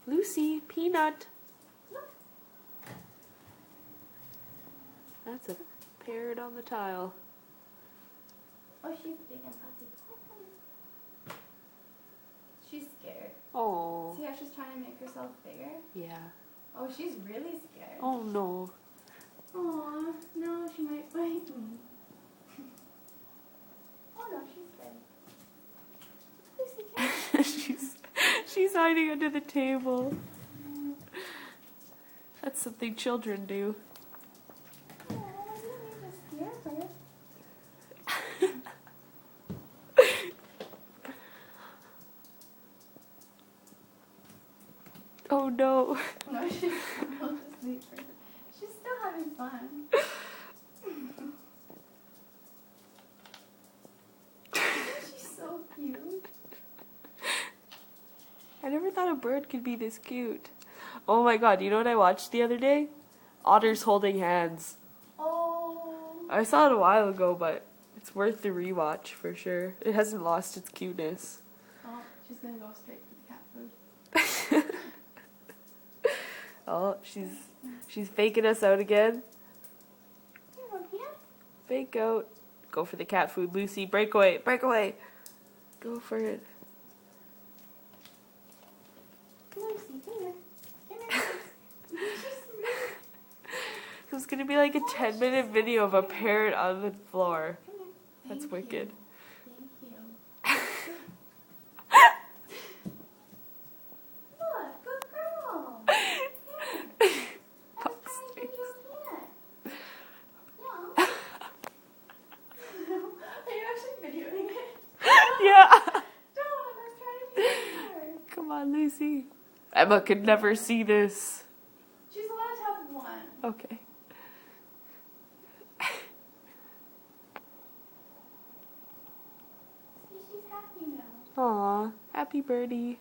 Lucy, Peanut. Look. That's a parrot on the tile. Oh, she's big and puffy. She's scared. Oh. See how she's trying to make herself bigger? Yeah. Oh, she's really scared. Oh no. Aw, no, she might bite me. Oh no, she's good. Lucy, she's hiding under the table. That's something children do. oh, I didn't mean to scare her. Oh no. No, she's still asleep. She's still having fun. She's so cute. I never thought a bird could be this cute. Oh my god, you know what I watched the other day? Otters holding hands. Oh. I saw it a while ago, but it's worth the rewatch for sure. It hasn't lost its cuteness. Oh, she's gonna go straight for the cat food. Oh, she's faking us out again. Here, Rokia. Fake out. Go for the cat food, Lucy. Break away. Break away. Go for it. Lucy, come here. Come here. It's gonna be like a 10-minute video of a parrot on the floor. Come here. That's Thank wicked. You. Thank you. Look, good girl. Fox face. Are you actually videoing it? Yeah. Don't, I'm trying to video her. Come on, Lucy. Emma could never see this. She's allowed to have one. Okay. See, she's happy now. Aw, happy birdie.